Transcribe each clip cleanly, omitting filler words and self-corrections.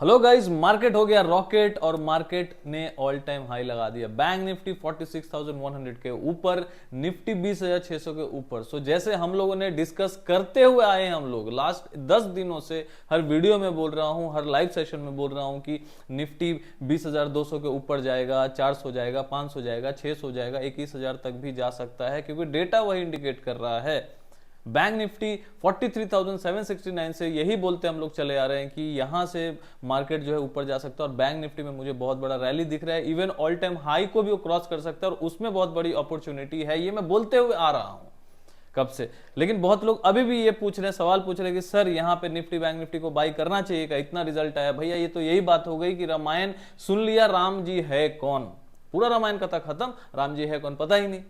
Hello guys, market हो गया rocket और मार्केट ने ऑल टाइम हाई लगा दिया। बैंक निफ्टी 46,100 के ऊपर, निफ्टी 20,600 के ऊपर। सो जैसे हम लोगों ने डिस्कस करते हुए आए हैं, हम लोग लास्ट 10 दिनों से हर वीडियो में बोल रहा हूं, हर लाइव सेशन में बोल रहा हूं कि निफ्टी 20,200 के ऊपर जाएगा, 400 जाएगा, 500 जाएगा, 600 जाएगा, 21,000 तक भी जा सकता है, क्योंकि डेटा वही इंडिकेट कर रहा है। बैंक निफ्टी 43,769 से यही बोलते हम लोग चले आ रहे हैं कि यहां से मार्केट जो है ऊपर जा सकता है। और बैंक निफ्टी में मुझे बहुत बड़ा रैली दिख रहा है, इवन ऑल टाइम हाई को भी वो क्रॉस कर सकता है और उसमें बहुत बड़ी अपॉर्चुनिटी है। ये मैं बोलते हुए आ रहा हूं कब से। लेकिन बहुत लोग अभी भी ये पूछ रहे हैं, सवाल पूछ रहे हैं कि सर यहाँ पे निफ्टी बैंक निफ्टी को बाई करना चाहिए क्या, इतना रिजल्ट आया। भैया ये तो यही बात हो गई कि रामायण सुन लिया, राम जी है कौन, पूरा रामायण कथा खत्म, राम जी है कौन पता ही नहीं।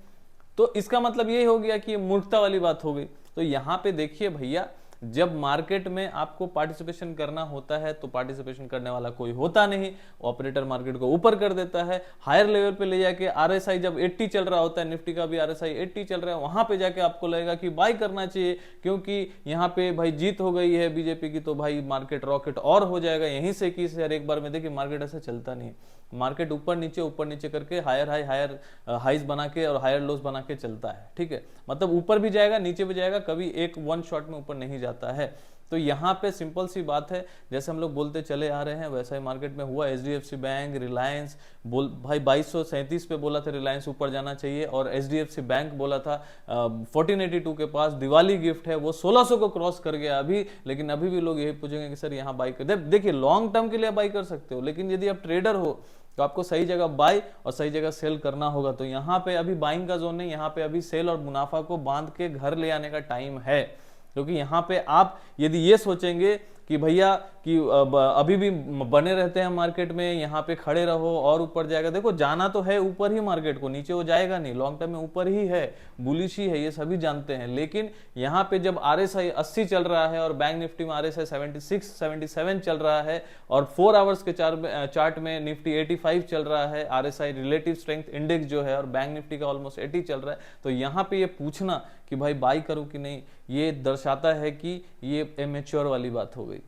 तो इसका मतलब ये हो गया कि ये मूर्खता वाली बात हो गई। तो यहां पे देखिए भैया, जब मार्केट में आपको पार्टिसिपेशन करना होता है तो पार्टिसिपेशन करने वाला कोई होता नहीं, ऑपरेटर मार्केट को ऊपर कर देता है। हायर लेवल पे ले जाके आरएसआई जब 80 चल रहा होता है, निफ्टी का भी आरएसआई 80 चल रहा है, वहां पे जाके आपको लगेगा कि बाई करना चाहिए, क्योंकि यहाँ पे भाई जीत हो गई है बीजेपी की, तो भाई मार्केट रॉकेट और हो जाएगा यहीं से 21,000 एक बार में। देखिए मार्केट ऐसा चलता नहीं, मार्केट ऊपर नीचे करके हायर हाइज बना के और हायर लोस बना के चलता है। ठीक है, मतलब ऊपर भी जाएगा नीचे भी जाएगा, कभी एक वन शॉट में ऊपर नहीं जाता है। तो यहाँ पे सिंपल सी बात है, जैसे हम लोग बोलते चले आ रहे हैं वैसा ही मार्केट में हुआ। एचडीएफसी बैंक, रिलायंस बोल भाई 2237 पे बोला था रिलायंस ऊपर जाना चाहिए, और एचडीएफसी बैंक बोला था 1482 के पास दिवाली गिफ्ट है, वो 1600 को क्रॉस कर गया अभी। लेकिन अभी भी लोग यही पूछेंगे कि सर यहाँ बाई कर देखिए, लॉन्ग टर्म के लिए बाई कर सकते हो, लेकिन यदि आप ट्रेडर हो तो आपको सही जगह बाई और सही जगह सेल करना होगा। तो यहाँ पे अभी बाइंग का जोन नहीं, यहाँ पे अभी सेल और मुनाफा को बांध के घर ले आने का टाइम है। क्योंकि यहाँ पे आप यदि ये सोचेंगे कि भैया कि अभी भी बने रहते हैं मार्केट में, यहाँ पे खड़े रहो और ऊपर जाएगा, देखो जाना तो है ऊपर ही, मार्केट को नीचे वो जाएगा नहीं, लॉन्ग टर्म में ऊपर ही है, बुलिश ही है, ये सभी जानते हैं। लेकिन यहाँ पे जब आरएसआई 80 चल रहा है और बैंक निफ्टी में आरएसआई 76 77 चल रहा है, और 4 आवर्स के चार्ट में निफ्टी 85 चल रहा है, आरएसआई रिलेटिव स्ट्रेंथ इंडेक्स जो है, और बैंक निफ्टी का ऑलमोस्ट 80 चल रहा है, तो यहाँ पे ये पूछना कि भाई बाई करूं कि नहीं, ये दर्शाता है कि ये एमेच्योर वाली बात हो गई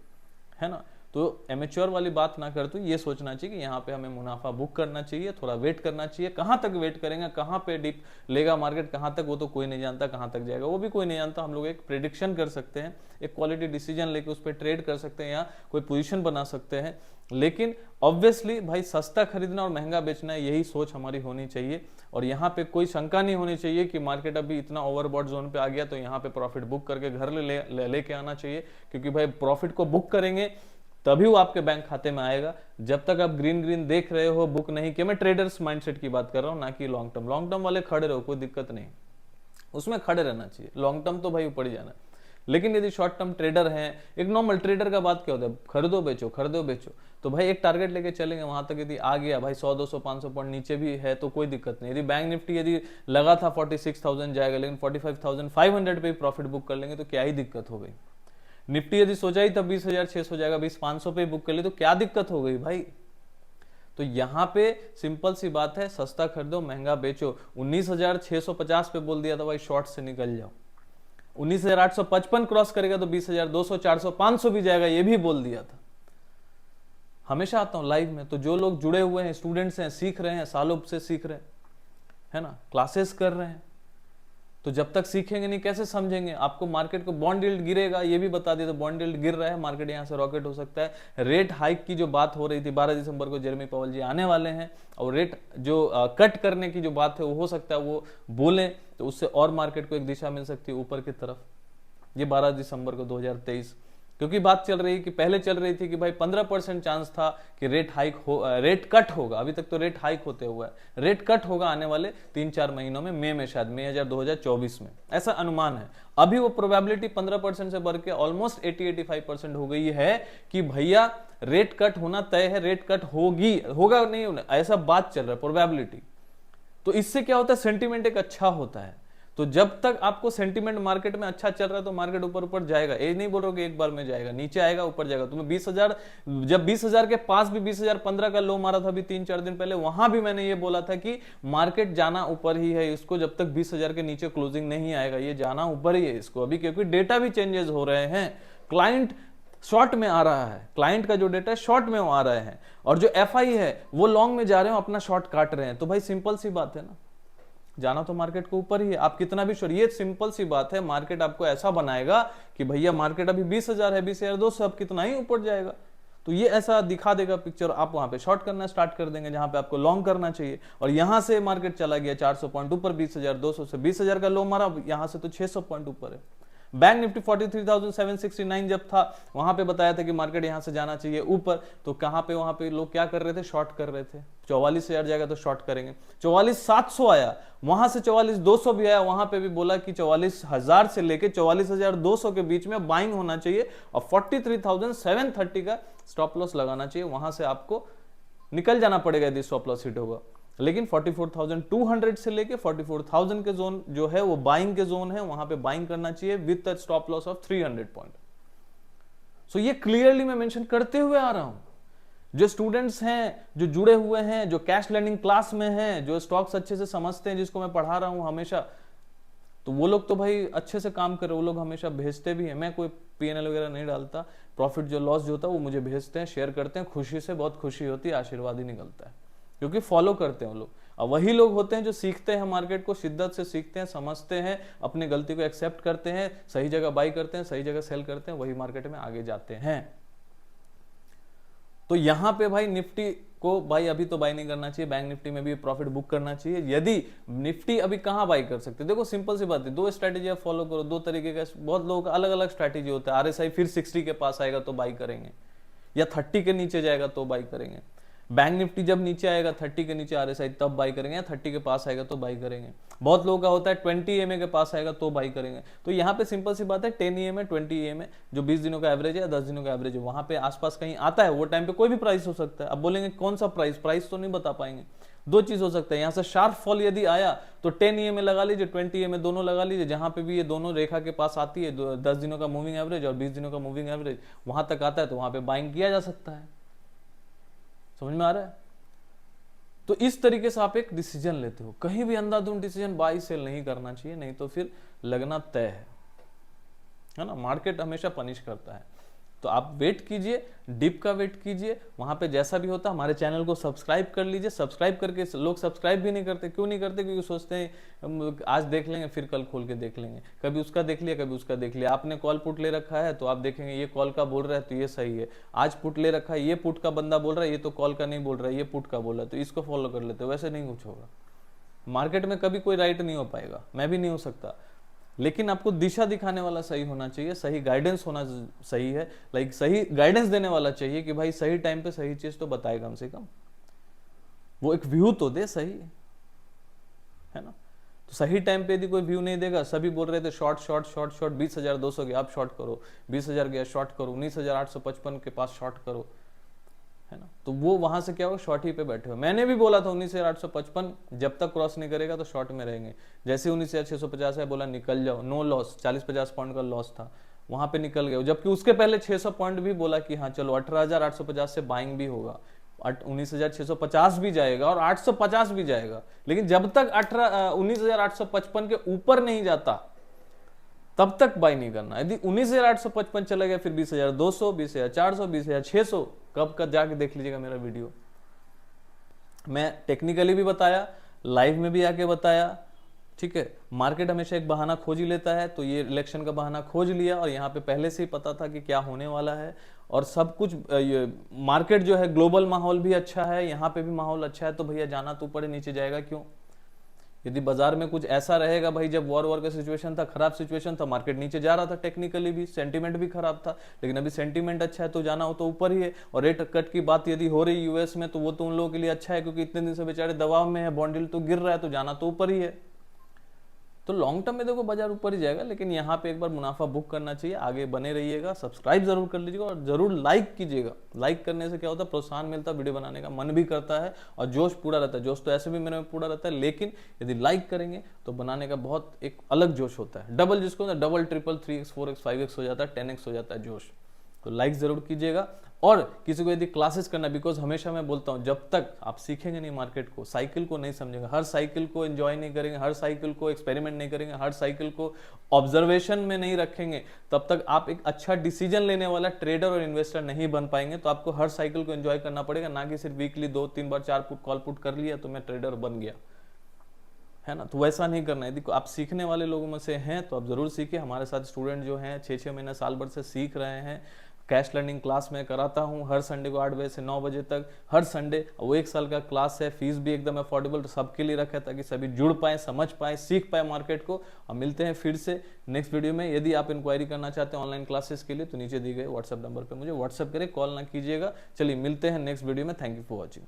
है ना। तो एमेच्योर वाली बात ना कर, तो ये सोचना चाहिए कि यहाँ पे हमें मुनाफा बुक करना चाहिए, थोड़ा वेट करना चाहिए। कहाँ तक वेट करेंगे, कहाँ पे डिप लेगा मार्केट, कहाँ तक, वो तो कोई नहीं जानता, कहाँ तक जाएगा वो भी कोई नहीं जानता। हम लोग एक प्रेडिक्शन कर सकते हैं, एक क्वालिटी डिसीजन लेके उस पर ट्रेड कर सकते हैं या कोई पोजीशन बना सकते हैं। लेकिन ऑब्वियसली भाई सस्ता खरीदना और महंगा बेचना, यही सोच हमारी होनी चाहिए। और यहाँ पे कोई शंका नहीं होनी चाहिए कि मार्केट अभी इतना ओवरबॉट जोन पे आ गया तो यहाँ पे प्रॉफिट बुक करके घर लेके आना चाहिए। क्योंकि भाई प्रॉफिट को बुक करेंगे तभी वो आपके बैंक खाते में आएगा। जब तक आप ग्रीन ग्रीन देख रहे हो, बुक नहीं किया, मैं ट्रेडर्स माइंडसेट की बात कर रहा हूँ, ना कि लॉन्ग टर्म। लॉन्ग टर्म वाले खड़े रहो, कोई दिक्कत नहीं, उसमें खड़े रहना चाहिए। लॉन्ग टर्म तो भाई ऊपर ही जाना है। लेकिन यदि शॉर्ट टर्म ट्रेडर हैं, एक नॉर्मल ट्रेडर का बात क्या होता है, खरीदो बेचो खरीदो बेचो, तो भाई एक टारगेट लेके चलेंगे, वहां तक यदि आ गया भाई 100 200 500 पॉइंट नीचे भी है तो कोई दिक्कत नहीं। यदि बैंक निफ्टी यदि लगा था 46,000 जाएगा, लेकिन 45,500 पे प्रॉफिट बुक कर लेंगे तो क्या ही दिक्कत हो गई। निफ्टी यदि सोचा ही था 20,600 जाएगा, 20,500 पे बुक कर ले तो क्या दिक्कत हो गई भाई। तो यहां पे सिंपल सी बात है, सस्ता खरीदो महंगा बेचो। 19,650 पे बोल दिया था भाई शॉर्ट से निकल जाओ, 19,855 क्रॉस करेगा तो 20,200 400 500 भी जाएगा, ये भी बोल दिया था। हमेशा आता हूं लाइव में, तो जो लोग जुड़े हुए हैं, स्टूडेंट्स हैं, सीख रहे हैं, सालों से सीख रहे हैं, है ना, क्लासेस कर रहे हैं, तो जब तक सीखेंगे नहीं कैसे समझेंगे। आपको मार्केट को बॉन्ड यील्ड गिरेगा ये भी बता दिया, तो बॉन्ड यील्ड गिर रहा है, मार्केट यहां से रॉकेट हो सकता है। रेट हाइक की जो बात हो रही थी, 12 दिसंबर को जेरेमी पावेल जी आने वाले हैं, और रेट जो कट करने की जो बात है वो हो सकता है वो बोले, तो उससे और मार्केट को एक दिशा मिल सकती है ऊपर की तरफ। ये 12 दिसंबर को 2023, क्योंकि बात चल रही है कि पहले चल रही थी कि भाई 15% चांस था कि रेट कट होगा। अभी तक तो रेट हाइक होते हुआ है, रेट कट होगा आने वाले 3-4 महीनों में, मई में, शायद मई 2024 में, ऐसा अनुमान है। अभी वो प्रोबेबिलिटी 15% से बढ़ के ऑलमोस्ट 80-85% हो गई है कि भैया रेट कट होना तय है, रेट कट होगा नहीं होना, ऐसा बात चल रहा है, प्रोबेबिलिटी। तो इससे क्या होता है, सेंटिमेंट एक अच्छा होता है। तो जब तक आपको सेंटीमेंट मार्केट में अच्छा चल रहा है तो मार्केट ऊपर ऊपर जाएगा। ये नहीं बोल रहा कि एक बार में जाएगा, नीचे आएगा ऊपर जाएगा। तुम्हें 20,000, जब 20,000 के पास भी 20,015 का लो मारा था अभी 3-4 दिन पहले, वहां भी मैंने ये बोला था कि मार्केट जाना ऊपर ही है इसको, जब तक 20,000 के नीचे क्लोजिंग नहीं आएगा ये जाना ऊपर ही है इसको अभी, क्योंकि डेटा भी चेंजेस हो रहे हैं। क्लाइंट शॉर्ट में आ रहा है, क्लाइंट का जो डेटा है शॉर्ट में वो आ रहे हैं, और जो एफआई है वो लॉन्ग में जा रहे हो, अपना शॉर्ट काट रहे हैं। तो भाई सिंपल सी बात है ना, जाना तो मार्केट को ऊपर ही है, आप कितना भी शॉर्ट, ये सिंपल सी बात है, मार्केट आपको ऐसा बनाएगा कि भैया मार्केट अभी 20,000 है, 20,200, अब कितना ही ऊपर जाएगा। तो ये ऐसा दिखा देगा पिक्चर, आप वहां पे शॉर्ट करना स्टार्ट कर देंगे जहां पे आपको लॉन्ग करना चाहिए। और यहां से मार्केट चला गया 400 पॉइंट ऊपर, 20,200 से 20,000 का लो मारा, यहां से तो 600 पॉइंट ऊपर है। बैंक निफ्टी 43,769 जब था, वहां पे बताया था कि मार्केट यहां से जाना चाहिए ऊपर, तो कहां पे वहां पे लोग क्या कर रहे थे, शॉर्ट कर रहे थे। 44,000 जाएगा तो शॉर्ट करेंगे, 44,700 आया, वहां से 44,200 भी आया, वहां पे भी बोला कि 44,000 से लेके 44,200 के बीच में बाइंग होना चाहिए, और 43,730 का स्टॉप लॉस लगाना चाहिए, वहां से आपको निकल जाना पड़ेगा यदि स्टॉप लॉस हिट होगा। लेकिन 44,200 से लेके 44,000 के जोन जो है वो बाइंग के जोन है, वहां पे बाइंग करना चाहिए with stop loss of 300 point. So ये क्लियरली मैं मेंशन करते हुए आ रहा हूं। जो स्टूडेंट्स हैं, जो जुड़े हुए हैं, जो कैश लर्निंग क्लास में हैं, जो स्टॉक्स अच्छे से समझते हैं, जिसको मैं पढ़ा रहा हूं हमेशा, तो वो लोग तो भाई अच्छे से काम कर रहे, वो लोग हमेशा भेजते भी हैं। मैं कोई पीएनएल वगैरह नहीं डालता, प्रॉफिट जो लॉस जो होता है वो मुझे भेजते हैं, शेयर करते हैं, खुशी से, बहुत खुशी होती है, आशीर्वाद ही निकलता है, क्योंकि फॉलो करते हैं वो लोग। और वही लोग होते हैं जो सीखते हैं मार्केट को, शिद्दत से सीखते हैं, समझते हैं, अपनी गलती को एक्सेप्ट करते हैं, सही जगह बाई करते हैं, सही जगह सेल करते हैं, वही मार्केट में आगे जाते हैं। तो यहां पे भाई निफ्टी को भाई अभी तो बाई नहीं करना चाहिए, बैंक निफ्टी में भी प्रॉफिट बुक करना चाहिए। यदि निफ्टी अभी कहां बाई कर सकते हैं, देखो सिंपल सी बात है, दो स्ट्रैटेजी आप फॉलो करो, दो तरीके का, बहुत लोगों का अलग अलग स्ट्रैटेजी होता है। आरएसआई फिर 60 के पास आएगा तो बाई करेंगे, या 30 के नीचे जाएगा तो बाई करेंगे। बैंक निफ्टी जब नीचे आएगा 30 के नीचे आरएसआई तब बाई करेंगे, या 30 के पास आएगा तो बाई करेंगे। बहुत लोगों का होता है 20 EMA के पास आएगा तो बाई करेंगे। तो यहाँ पे सिंपल सी बात है, 10 EMA 20 EMA जो 20 दिनों का एवरेज है या 10 दिनों का एवरेज है, वहां पे आसपास कहीं आता है, वो टाइम पे कोई भी प्राइस हो सकता है। अब बोलेंगे कौन सा प्राइस तो नहीं बता पाएंगे। दो चीज हो सकता है, यहाँ से शार्प फॉल यदि आया तो 10 EMA लगा लीजिए, 20 EMA दोनों लगा लीजिए, जहां पे भी ये दोनों रेखा के पास आती है, 10 दिनों का मूविंग एवरेज और 20 दिनों का मूविंग एवरेज वहां तक आता है, तो वहां पे बाइंग किया जा सकता है। समझ में आ रहा है? तो इस तरीके से आप एक डिसीजन लेते हो, कहीं भी अंधाधुंध डिसीजन बाई सेल नहीं करना चाहिए, नहीं तो फिर लगना तय है ना। मार्केट हमेशा पनिश करता है, तो आप वेट कीजिए, डिप का वेट कीजिए, वहां पे जैसा भी होता है। हमारे चैनल को सब्सक्राइब कर लीजिए। सब्सक्राइब करके लोग सब्सक्राइब भी नहीं करते, क्यों नहीं करते? क्योंकि सोचते हैं आज देख लेंगे, फिर कल खोल के देख लेंगे, कभी उसका देख लिया, कभी उसका देख लिया। आपने कॉल पुट ले रखा है तो आप देखेंगे ये कॉल का बोल रहा है तो ये सही है, आज पुट ले रखा है, ये पुट का बंदा बोल रहा है, ये तो कॉल का नहीं बोल रहा है, ये पुट का बोल रहा है, तो इसको फॉलो कर लेते हो। वैसे नहीं कुछ होगा, मार्केट में कभी कोई राइट नहीं हो पाएगा, मैं भी नहीं हो सकता, लेकिन आपको दिशा दिखाने वाला सही होना चाहिए, सही गाइडेंस होना सही है, लाइक सही गाइडेंस देने वाला चाहिए कि भाई सही टाइम पे सही चीज तो बताए, कम से कम वो एक व्यू तो दे, सही है ना। तो सही टाइम पे यदि कोई व्यू नहीं देगा, सभी बोल रहे थे शॉर्ट शॉर्ट शॉर्ट शॉर्ट, 20,200 गया आप शॉर्ट करो, 20,000 गया शॉर्ट करो, 19,855 के पास शॉर्ट करो, है ना। तो वो वहां से क्या होगा, शॉर्ट ही पे बैठे हो। मैंने भी बोला था 19,855 जब तक क्रॉस नहीं करेगा तो शॉर्ट में रहेंगे। जैसे 19,650 है, बोला निकल जाओ, नो लॉस, 40-50 पॉइंट का लॉस था, वहां पे निकल गए। जबकि उसके पहले 600 पॉइंट भी बोला कि हाँ चलो 18,850 से बाइंग भी होगा, 19,650 भी जाएगा और 850 भी जाएगा। लेकिन जब तक 19,855 के ऊपर नहीं जाता तब तक बाई नहीं करना। यदि 19,855 चला गया, फिर 20,200, 20,400, 20,600, कब का जाके देख लीजिएगा मेरा वीडियो। मैं टेक्निकली भी बताया, लाइव में भी आके बताया, ठीक है। मार्केट हमेशा एक बहाना खोज ही लेता है, तो ये इलेक्शन का बहाना खोज लिया, और यहाँ पे पहले से ही पता था कि क्या होने वाला है, और सब कुछ मार्केट जो है, ग्लोबल माहौल भी अच्छा है, यहाँ पे भी माहौल अच्छा है, तो भैया जाना तो ऊपर ही नीचे जाएगा क्यों। यदि बाजार में कुछ ऐसा रहेगा भाई, जब वॉर का सिचुएशन था, खराब सिचुएशन था, मार्केट नीचे जा रहा था, टेक्निकली भी सेंटीमेंट भी खराब था, लेकिन अभी सेंटीमेंट अच्छा है तो जाना हो तो ऊपर ही है। और रेट कट की बात यदि हो रही यूएस में, तो वो तो उन लोगों के लिए अच्छा है, क्योंकि इतने दिन से बेचारे दबाव में है, बॉन्ड यील्ड तो गिर रहा है, तो जाना तो ऊपर ही है। तो लॉन्ग टर्म में देखो बाजार ऊपर ही जाएगा, लेकिन यहाँ पे एक बार मुनाफा बुक करना चाहिए। आगे बने रहिएगा, सब्सक्राइब जरूर कर लीजिएगा और जरूर लाइक कीजिएगा। लाइक करने से क्या होता है, प्रोत्साहन मिलता है, वीडियो बनाने का मन भी करता है और जोश पूरा रहता है। जोश तो ऐसे भी मेरे में पूरा रहता है, लेकिन यदि लाइक करेंगे तो बनाने का बहुत एक अलग जोश होता है। डबल, जिसको double, triple, 3x, 4x, 5x हो जाता है, 10x हो जाता है जोश। तो लाइक जरूर कीजिएगा। और किसी को यदि क्लासेस करना, बिकॉज हमेशा मैं बोलता हूं जब तक आप सीखेंगे नहीं मार्केट को, साइकिल को नहीं समझेंगे, हर साइकिल को एंजॉय नहीं करेंगे, हर साइकिल को एक्सपेरिमेंट नहीं करेंगे, हर साइकिल को ऑब्जर्वेशन में नहीं रखेंगे, तब तक आप एक अच्छा डिसीजन लेने वाला ट्रेडर और इन्वेस्टर नहीं बन पाएंगे। तो आपको हर साइकिल को एंजॉय करना पड़ेगा, ना कि सिर्फ वीकली 2-3 बार 4 कॉल पुट कर लिया तो मैं ट्रेडर बन गया, है ना। तो वैसा नहीं करना है। यदि आप सीखने वाले लोगों में से हैं तो आप जरूर सीखिए। हमारे साथ स्टूडेंट जो हैं 6-6 महीना साल भर से सीख रहे हैं। कैश लर्निंग क्लास में कराता हूं हर संडे को 8 बजे से 9 बजे तक, हर संडे। वो 1 साल का क्लास है, फीस भी एकदम अफोर्डेबल, तो सबके लिए रखा है ताकि सभी जुड़ पाए, समझ पाए, सीख पाए मार्केट को। और मिलते हैं फिर से नेक्स्ट वीडियो में। यदि आप इंक्वायरी करना चाहते हैं ऑनलाइन क्लासेस के लिए तो नीचे दिए गए व्हाट्सएप नंबर पर मुझे व्हाट्सएप करें, कॉल ना कीजिएगा। चलिए मिलते हैं नेक्स्ट वीडियो में। Thank you for watching.